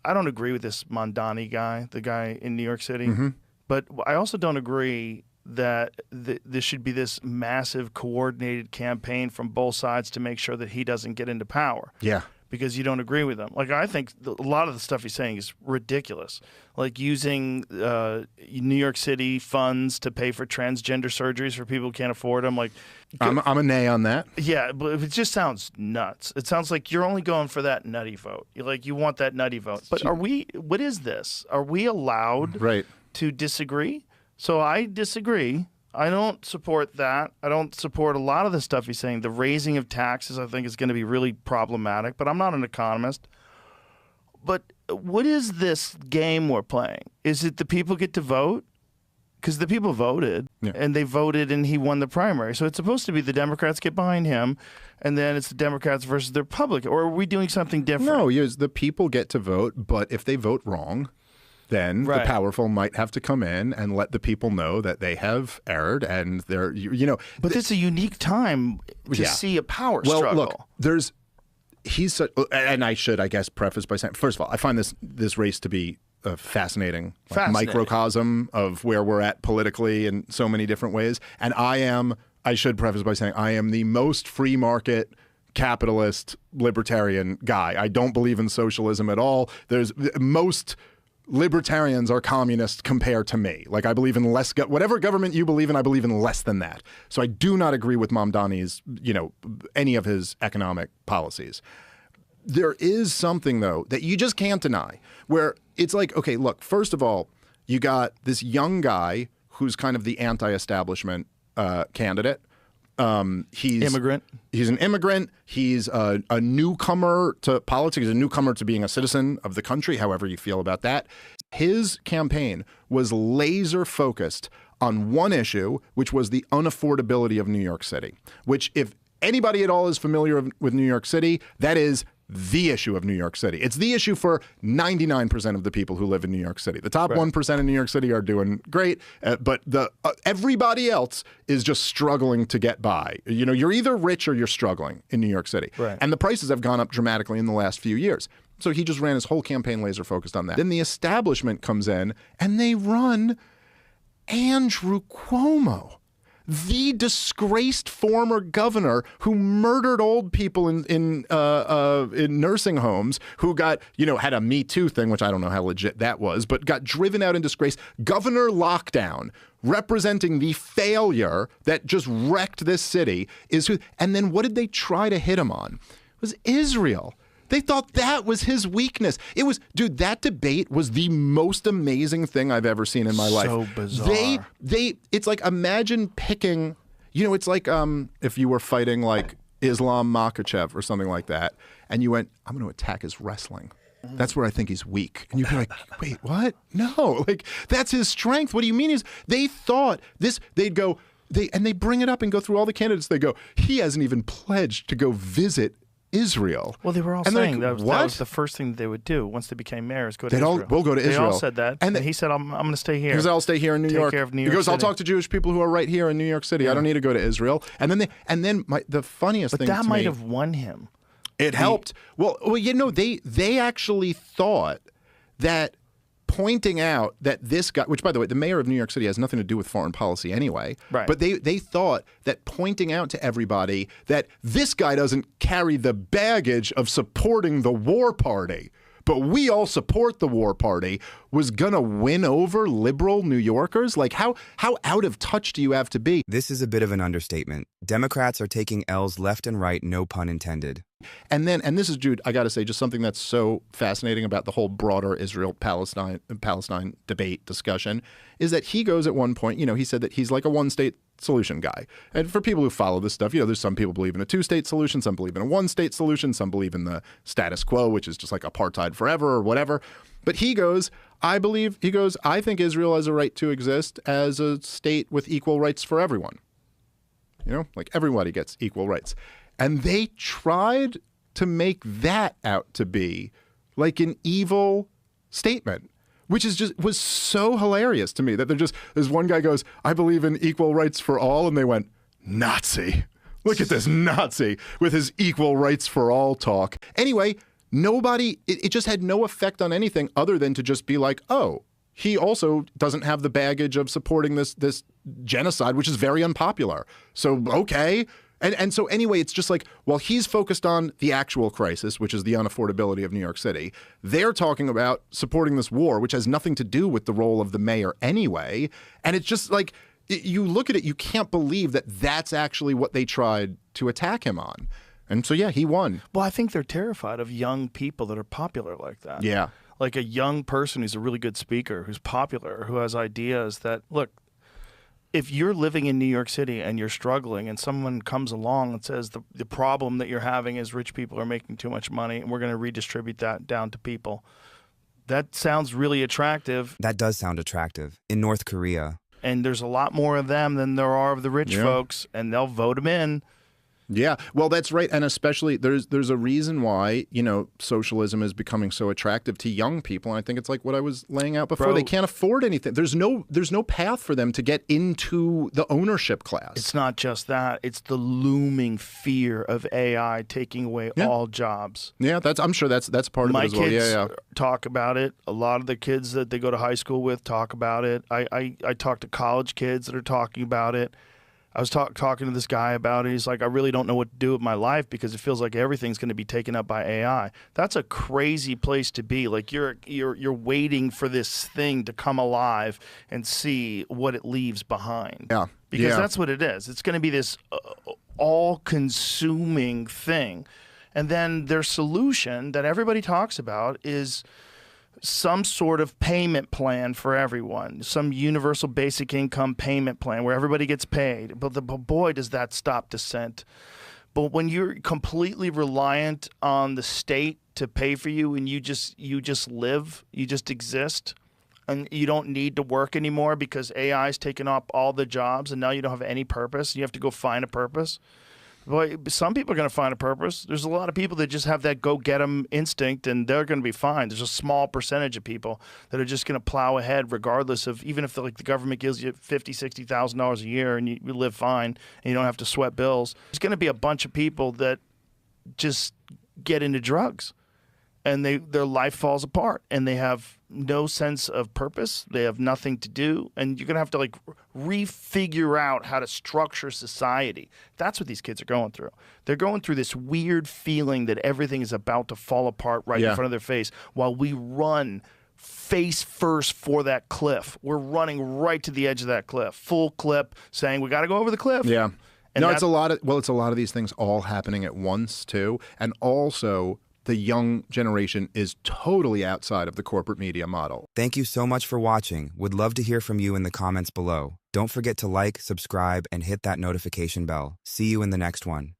I don't agree with this Mondani guy, the guy in New York City, Mm-hmm. but I also don't agree that this should be this massive coordinated campaign from both sides to make sure that he doesn't get into power. Yeah. Because you don't agree with him. Like, I think a lot of the stuff he's saying is ridiculous. Like using New York City funds to pay for transgender surgeries for people who can't afford them. Like, I'm a nay on that. yeah, but it just sounds nuts. It sounds like you're only going for that nutty vote. You want that nutty vote. But what is this? Are we allowed to disagree? So I disagree. I don't support that. I don't support a lot of the stuff he's saying. The raising of taxes, I think, is going to be really problematic, but I'm not an economist. But what is this game we're playing? Is it the people get to vote? Because the people voted, and they voted, and he won the primary. So it's supposed to be the Democrats get behind him, and then it's the Democrats versus the Republicans. Or are we doing something different? No, the people get to vote, but if they vote wrong, then the powerful might have to come in and let the people know that they have erred and they're, But it's a unique time to see a power struggle. Look, and I should, I guess, preface by saying, first of all, I find this race to be a fascinating microcosm of where we're at politically in so many different ways. And I should preface by saying, I am the most free market capitalist libertarian guy. I don't believe in socialism at all. Most libertarians are communist compared to me. Like, I believe in less, whatever government you believe in, I believe in less than that. So I do not agree with Mamdani's, any of his economic policies. There is something, though, that you just can't deny, where it's like, okay, look, first of all, you got this young guy who's kind of the anti-establishment candidate. He's immigrant. He's an immigrant. He's a newcomer to politics. He's a newcomer to being a citizen of the country, however you feel about that. His campaign was laser focused on one issue, which was the unaffordability of New York City, which, if anybody at all is familiar with New York City, that is the issue of New York City. It's the issue for 99% of the people who live in New York City. The top 1% in New York City are doing great, but everybody else is just struggling to get by. You're either rich or you're struggling in New York City. Right. And the prices have gone up dramatically in the last few years. So he just ran his whole campaign laser focused on that. Then the establishment comes in and they run Andrew Cuomo, the disgraced former governor who murdered old people in nursing homes, who got, had a Me Too thing, which I don't know how legit that was, but got driven out in disgrace. Governor Lockdown, representing the failure that just wrecked this city, is who. And then what did they try to hit him on? It was Israel. They thought that was his weakness. It was, dude, that debate was the most amazing thing I've ever seen in my life. So bizarre. It's like, imagine picking, it's like if you were fighting like Islam Makhachev or something like that, and you went, I'm going to attack his wrestling. That's where I think he's weak. And you'd be like, wait, what? No, that's his strength. What do you mean? They thought this, they'd go, they bring it up and go through all the candidates. They go, he hasn't even pledged to go visit Israel. Well, they were all saying that was the first thing that they would do once they became mayors. Go to Israel. We'll go to Israel. They all said that, and he said, "I'm going to stay here." He goes, "I'll stay here in New York." Take care of New York He goes, City. "I'll talk to Jewish people who are right here in New York City. I don't need to go to Israel." And then the funniest thing, but that might have won him. It helped. Well, they actually thought that pointing out that this guy, which, by the way, the mayor of New York City has nothing to do with foreign policy anyway, but they thought that pointing out to everybody that this guy doesn't carry the baggage of supporting the war party, but we all support the war party, was going to win over liberal New Yorkers? Like, how out of touch do you have to be? This is a bit of an understatement. Democrats are taking L's left and right, no pun intended. And this is, Jude, I got to say, just something that's so fascinating about the whole broader Israel-Palestine debate discussion is that he goes at one point, he said that he's like a one-state solution guy. And for people who follow this stuff, there's some people believe in a two-state solution, some believe in a one-state solution, some believe in the status quo, which is just like apartheid forever or whatever. But he goes, I think Israel has a right to exist as a state with equal rights for everyone. Like everybody gets equal rights. And they tried to make that out to be like an evil statement, which was so hilarious to me that there's one guy goes, I believe in equal rights for all. And they went, Nazi. Look at this Nazi with his equal rights for all talk. Anyway, it just had no effect on anything other than to just be like, oh, he also doesn't have the baggage of supporting this genocide, which is very unpopular. So, okay. And so anyway, it's just like, while he's focused on the actual crisis, which is the unaffordability of New York City, they're talking about supporting this war, which has nothing to do with the role of the mayor anyway. And it's just like, you look at it, you can't believe that that's actually what they tried to attack him on. And so, yeah, he won. Well, I think they're terrified of young people that are popular like that. Yeah. Like a young person who's a really good speaker, who's popular, who has ideas that, look, if you're living in New York City and you're struggling and someone comes along and says the problem that you're having is rich people are making too much money and we're going to redistribute that down to people, that sounds really attractive. That does sound attractive. In North Korea. And there's a lot more of them than there are of the rich folks, and they'll vote them in. Yeah, well, that's right. And especially there's a reason why, socialism is becoming so attractive to young people. And I think it's like what I was laying out before. They can't afford anything. There's no path for them to get into the ownership class. It's not just that. It's the looming fear of AI taking away all jobs. Yeah, I'm sure that's part of it as well. My kids talk about it. A lot of the kids that they go to high school with talk about it. I talk to college kids that are talking about it. I was talking to this guy about it. He's like, I really don't know what to do with my life because it feels like everything's going to be taken up by AI. That's a crazy place to be. Like you're waiting for this thing to come alive and see what it leaves behind. Yeah. Because that's what it is. It's going to be this all-consuming thing. And then their solution that everybody talks about is some sort of payment plan for everyone, some universal basic income payment plan where everybody gets paid. But boy, does that stop dissent. But when you're completely reliant on the state to pay for you and you just live, you just exist, and you don't need to work anymore because AI's taken up all the jobs and now you don't have any purpose. You have to go find a purpose. Boy, some people are going to find a purpose. There's a lot of people that just have that go-get-'em instinct, and they're going to be fine. There's a small percentage of people that are just going to plow ahead regardless of, even if the government gives you $50,000, $60,000 a year and you live fine and you don't have to sweat bills. There's going to be a bunch of people that just get into drugs, and their life falls apart, and they have no sense of purpose. They have nothing to do, and you're going to have to refigure out how to structure society. That's what these kids are going through. They're going through this weird feeling that everything is about to fall apart right in front of their face while we run face first for that cliff. We're running right to the edge of that cliff, full clip, saying we got to go over the cliff. Yeah. And it's a lot of these things all happening at once too, and also the young generation is totally outside of the corporate media model. Thank you so much for watching. Would love to hear from you in the comments below. Don't forget to like, subscribe, and hit that notification bell. See you in the next one.